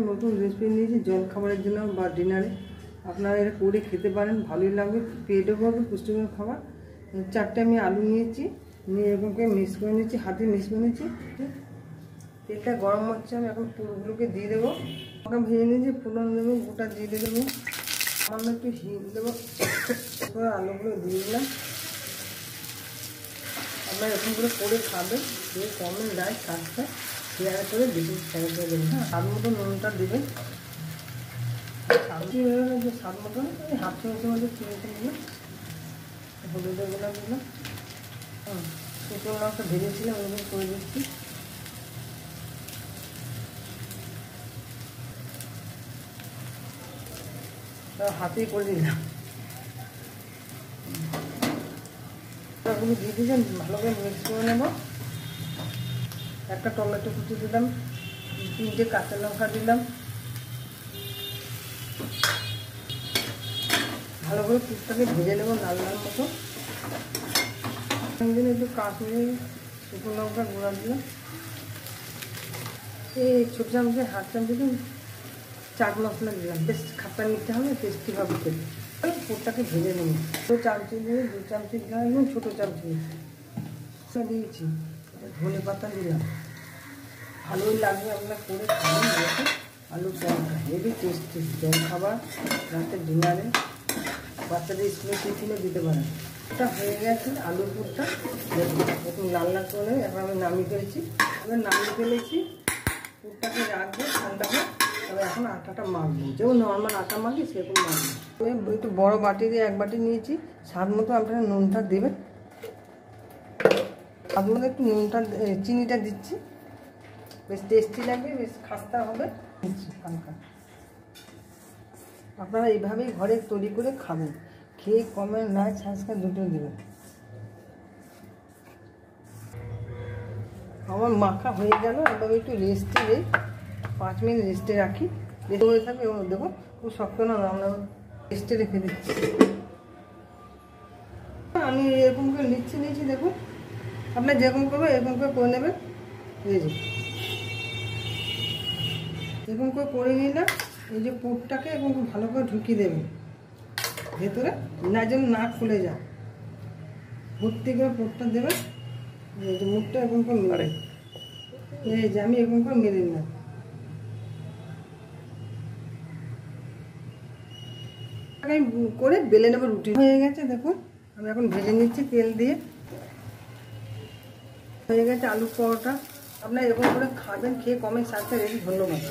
নতুন রেসিপি নিয়েছি জল খাবারের জন্য বা ডিনারে। আপনারা এটা করে খেতে পারেন, ভালোই লাগবে, পেটও পাবে, পুষ্টিকর খাবার। 4টে আমি আলু নিয়েছি, নিয়ে এরকম করে মিক্স করে নিয়েছি, হাতে মিক্স করে নিয়েছি। তেলটা গরম হচ্ছে, আমি এখন পুরোগুলোকে দিয়ে দেবো। আমাকে ভেজে নিয়েছি, ফুলন দেবো, গোটা জিরে দেবো, সামান্য একটু হিং দেবো, আলুগুলো দিয়ে দিলাম। আপনারা এরকম করে খাবেন, দিয়ে কমেন্ট লাইক সাবস্ক্রাইব শেয়ার করে বেশি শেয়ার করে দেবেন। হ্যাঁ, স্বাদ মতো নুনটা দেবেন। সবজি হয়ে গেলে যে স্বাদ মতো ওই হাফ চামচের মধ্যে চিনি দিলাম, হলুদের গুঁড়া দিলাম। শুকনো লঙ্কা ভেজেছিলাম ওরকম করে দিচ্ছি। হাতেই করে দিলাম, ওগুলো দিয়ে দিয়েছেন, ভালো করে মিক্স করে নেব। একটা টমেটো কুচি দিলাম, 3টে কাঁচা লঙ্কা দিলাম। ভালো করে পুরটাকে ভেজে নেবো লাল লাল মতো। একটু কাশ্মীরি শুকনো লঙ্কা গুঁড়া দিলাম, এই ছোটো চামচে হাফ চামচে চাট মশলা দিলাম। বেশ খাট্টা নিতে হবে, টেস্টি হবে খেতে। পুরটাকে ভেজে নেব। 2 চামচি দিয়ে 2 চামচি দিলাম, একদম ছোটো চামচি দিয়েছি। ধনে পাতা দিলাম, ভালোই লাগবে। আপনারা করে খাবেন। দেখুন আলুর পরোটা হেভি টেস্টি জল খাবার, রাতের ডিনারে, বাচ্চাদের স্কুলে টিফিনে দিতে পারেন। এটা হয়ে গেছে আলুর পুরটা, দেখুন লাল লাল করে। এবার আমি নামিয়ে ফেলেছি, পুরটাকে রাখবো ঠান্ডা করে। তবে এখন আটাটা মাখবো, যেমন নর্মাল আটা মাখি সেরকম মাখবো। একটু বড় বাটি দিয়ে 1 বাটি নিয়েছি। স্বাদ মতো আপনারা নুনটা দেবেন, স্বাদ মতো একটু নুনটা চিনিটা দিচ্ছি, বেশ টেস্টি লাগবে, বেশ খাস্তা হবে। হালকা আপনারা এইভাবেই ঘরে তৈরি করে খাবেন, খেয়ে কমেন্ট লাইক সাবস্ক্রাইব দুটো দেবেন। আমার মাখা হয়ে গেল, এবার একটু রেস্টে দিই, 5 মিনিট রেস্টে রাখি। রেস্ট করে থাকবে এবং দেখুন খুব শক্ত না, আমরা রেস্টে রেখে দিচ্ছি। আমি এরকম করে নিয়েছি দেখুন। আপনার যেরকম করবে এরকম করে নেবেন। এই যে এরকম করে নিলাম। এই যে পুরটাকে এরকম ভালো করে ঢুকিয়ে দেবেন ভেতরে, না যেন না খুলে যায়। ভর্তি করে পুরটা দেবেন। এই যে মুখটা এরকম করে মেরে, এই যে আমি এরকম করে মেরে নিলাম। করে বেলে নেবো। রুটি হয়ে গেছে দেখুন, আমি এখন ভেজে নিচ্ছি তেল দিয়ে। হয়ে গেছে আলু পরোটা। আপনারা এরকম করে খাবেন, খেয়ে কমেন্ট সাবস্ক্রাইব। ধন্যবাদ।